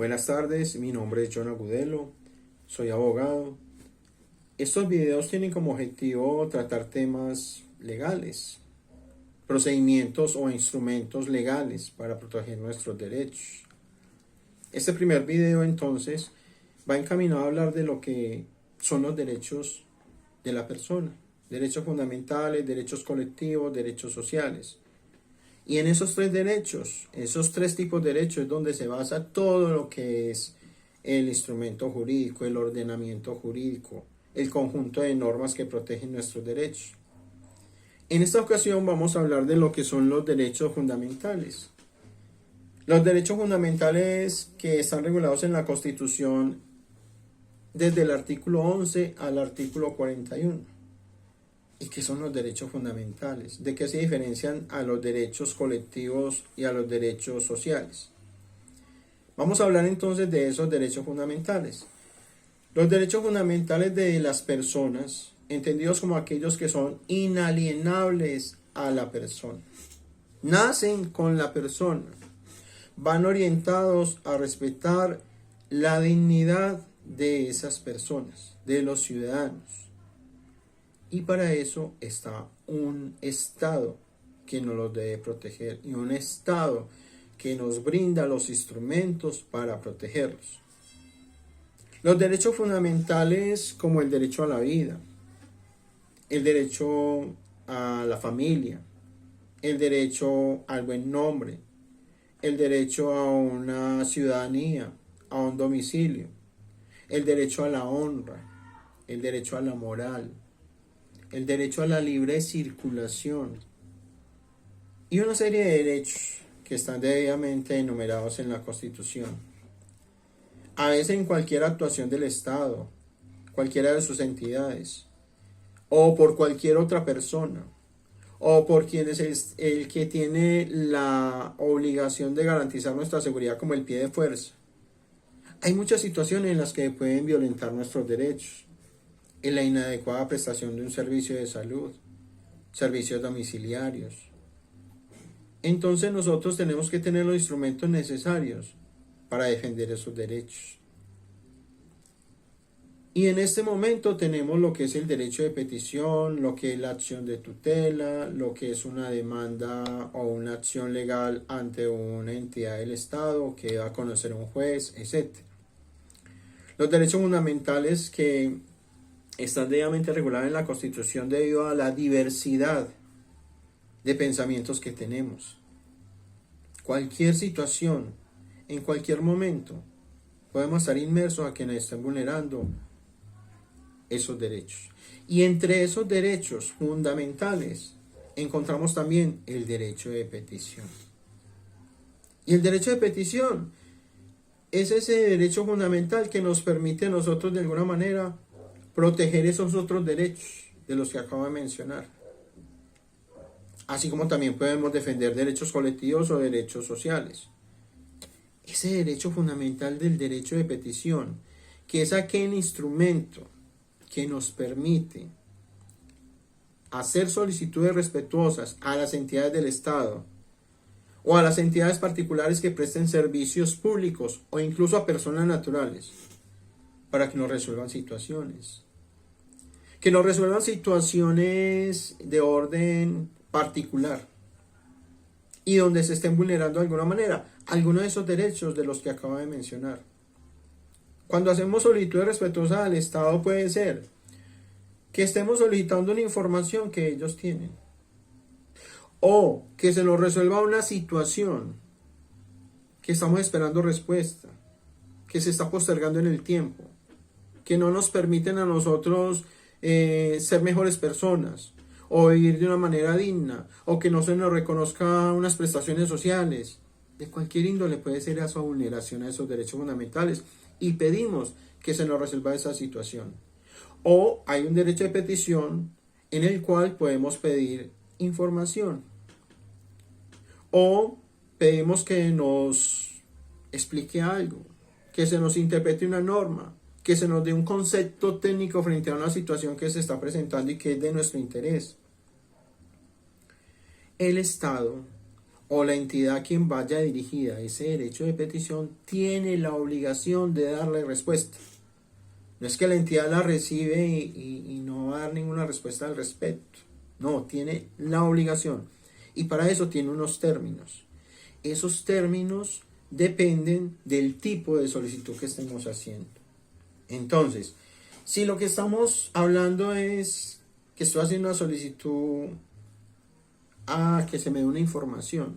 Buenas tardes, mi nombre es John Agudelo, soy abogado. Estos videos tienen como objetivo tratar temas legales, procedimientos o instrumentos legales para proteger nuestros derechos. Este primer video entonces va encaminado a hablar de lo que son los derechos de la persona, derechos fundamentales, derechos colectivos, derechos sociales. Y en esos tres derechos, esos tres tipos de derechos es donde se basa todo lo que es el instrumento jurídico, el ordenamiento jurídico, el conjunto de normas que protegen nuestros derechos. En esta ocasión vamos a hablar de lo que son los derechos fundamentales. Los derechos fundamentales que están regulados en la Constitución desde el artículo 11 al artículo 41. ¿Y qué son los derechos fundamentales? ¿De qué se diferencian a los derechos colectivos y a los derechos sociales? Vamos a hablar entonces de esos derechos fundamentales. Los derechos fundamentales de las personas, entendidos como aquellos que son inalienables a la persona. Nacen con la persona. Van orientados a respetar la dignidad de esas personas, de los ciudadanos. Y para eso está un Estado que nos los debe proteger y un Estado que nos brinda los instrumentos para protegerlos. Los derechos fundamentales como el derecho a la vida, el derecho a la familia, el derecho al buen nombre, el derecho a una ciudadanía, a un domicilio, el derecho a la honra, el derecho a la moral, el derecho a la libre circulación y una serie de derechos que están debidamente enumerados en la Constitución. A veces en cualquier actuación del Estado, cualquiera de sus entidades, o por cualquier otra persona, o por quien es el que tiene la obligación de garantizar nuestra seguridad como el pie de fuerza. Hay muchas situaciones en las que pueden violentar nuestros derechos. En la inadecuada prestación de un servicio de salud, servicios domiciliarios. Entonces nosotros tenemos que tener los instrumentos necesarios para defender esos derechos. Y en este momento tenemos lo que es el derecho de petición, lo que es la acción de tutela, lo que es una demanda o una acción legal ante una entidad del Estado que va a conocer un juez, etc. Los derechos fundamentales que están debidamente regulados en la Constitución debido a la diversidad de pensamientos que tenemos. Cualquier situación, en cualquier momento, podemos estar inmersos a quienes estén vulnerando esos derechos. Y entre esos derechos fundamentales encontramos también el derecho de petición. Y el derecho de petición es ese derecho fundamental que nos permite a nosotros de alguna manera proteger esos otros derechos de los que acabo de mencionar. Así como también podemos defender derechos colectivos o derechos sociales. Ese derecho fundamental del derecho de petición, que es aquel instrumento que nos permite hacer solicitudes respetuosas a las entidades del Estado o a las entidades particulares que presten servicios públicos o incluso a personas naturales para que nos resuelvan situaciones. Que nos resuelvan situaciones de orden particular y donde se estén vulnerando de alguna manera algunos de esos derechos de los que acabo de mencionar. Cuando hacemos solicitudes respetuosas al Estado puede ser que estemos solicitando una información que ellos tienen o que se nos resuelva una situación que estamos esperando respuesta, que se está postergando en el tiempo, que no nos permiten a nosotros ser mejores personas o vivir de una manera digna o que no se nos reconozca unas prestaciones sociales. De cualquier índole puede ser esa vulneración a esos derechos fundamentales y pedimos que se nos resuelva esa situación. O hay un derecho de petición en el cual podemos pedir información o pedimos que nos explique algo, que se nos interprete una norma, que se nos dé un concepto técnico frente a una situación que se está presentando y que es de nuestro interés. El Estado o la entidad a quien vaya dirigida ese derecho de petición tiene la obligación de darle respuesta. No es que la entidad la recibe y no va a dar ninguna respuesta al respecto. No, tiene la obligación. Y para eso tiene unos términos. Esos términos dependen del tipo de solicitud que estemos haciendo. Entonces, si lo que estamos hablando es que estoy haciendo una solicitud a que se me dé una información,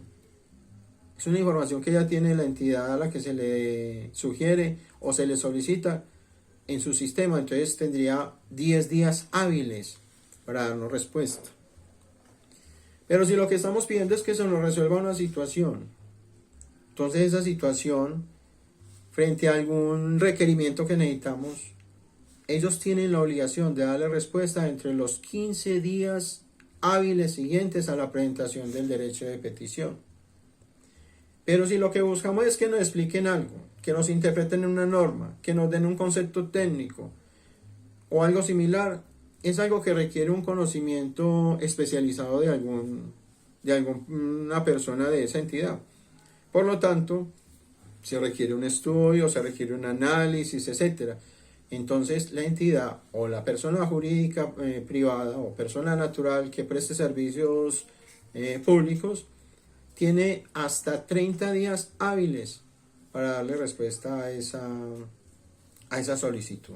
es una información que ya tiene la entidad a la que se le sugiere o se le solicita en su sistema, entonces tendría 10 días hábiles para darnos respuesta. Pero si lo que estamos pidiendo es que se nos resuelva una situación, entonces esa situación, frente a algún requerimiento que necesitamos, ellos tienen la obligación de darle respuesta entre los 15 días hábiles siguientes a la presentación del derecho de petición. Pero si lo que buscamos es que nos expliquen algo, que nos interpreten una norma, que nos den un concepto técnico o algo similar, es algo que requiere un conocimiento especializado de alguna persona de esa entidad. Por lo tanto, se requiere un estudio, se requiere un análisis, etc. Entonces, la entidad o la persona jurídica privada o persona natural que preste servicios públicos tiene hasta 30 días hábiles para darle respuesta a esa solicitud.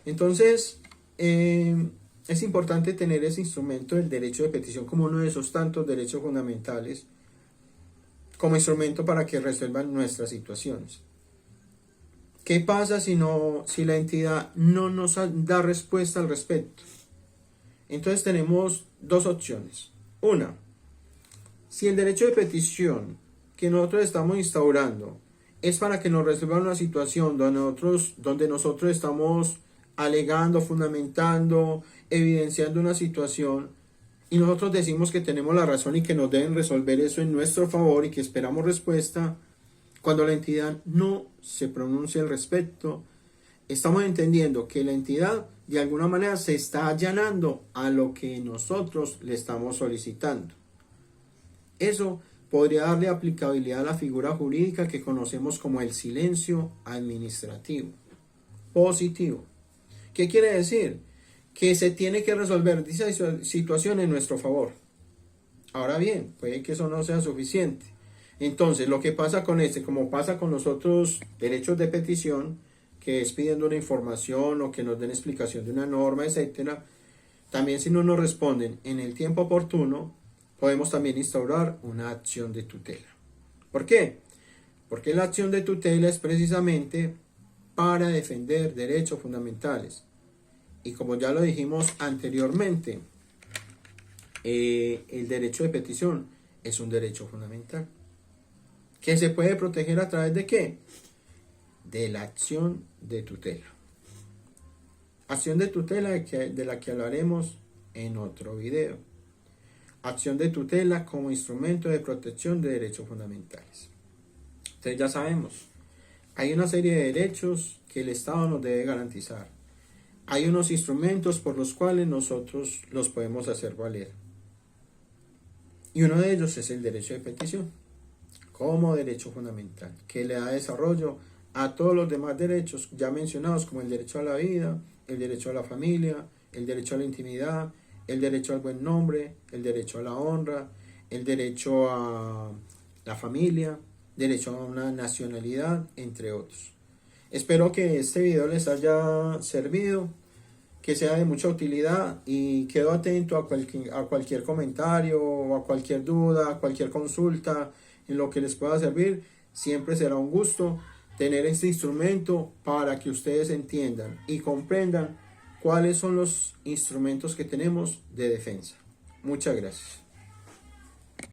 Entonces, es importante tener ese instrumento del derecho de petición como uno de esos tantos derechos fundamentales, como instrumento para que resuelvan nuestras situaciones. ¿Qué pasa si la entidad no nos da respuesta al respecto? Entonces tenemos dos opciones. Una, si el derecho de petición que nosotros estamos instaurando es para que nos resuelvan una situación donde nosotros estamos alegando, fundamentando, evidenciando una situación, y nosotros decimos que tenemos la razón y que nos deben resolver eso en nuestro favor y que esperamos respuesta, cuando la entidad no se pronuncia al respecto, estamos entendiendo que la entidad de alguna manera se está allanando a lo que nosotros le estamos solicitando. Eso podría darle aplicabilidad a la figura jurídica que conocemos como el silencio administrativo positivo. ¿Qué quiere decir? Que se tiene que resolver dicha situación en nuestro favor. Ahora bien, puede que eso no sea suficiente. Entonces, lo que pasa con como pasa con los otros derechos de petición, que es pidiendo una información o que nos den explicación de una norma, etcétera, también si no nos responden en el tiempo oportuno, podemos también instaurar una acción de tutela. ¿Por qué? Porque la acción de tutela es precisamente para defender derechos fundamentales. Y como ya lo dijimos anteriormente, el derecho de petición es un derecho fundamental. ¿Que se puede proteger a través de qué? De la acción de tutela. Acción de tutela de la que hablaremos en otro video. Acción de tutela como instrumento de protección de derechos fundamentales. Entonces ya sabemos, hay una serie de derechos que el Estado nos debe garantizar. Hay unos instrumentos por los cuales nosotros los podemos hacer valer. Y uno de ellos es el derecho de petición, como derecho fundamental, que le da desarrollo a todos los demás derechos ya mencionados, como el derecho a la vida, el derecho a la familia, el derecho a la intimidad, el derecho al buen nombre, el derecho a la honra, el derecho a la familia, derecho a una nacionalidad, entre otros. Espero que este video les haya servido, que sea de mucha utilidad, y quedo atento a cualquier comentario, o a cualquier duda, a cualquier consulta en lo que les pueda servir. Siempre será un gusto tener este instrumento para que ustedes entiendan y comprendan cuáles son los instrumentos que tenemos de defensa. Muchas gracias.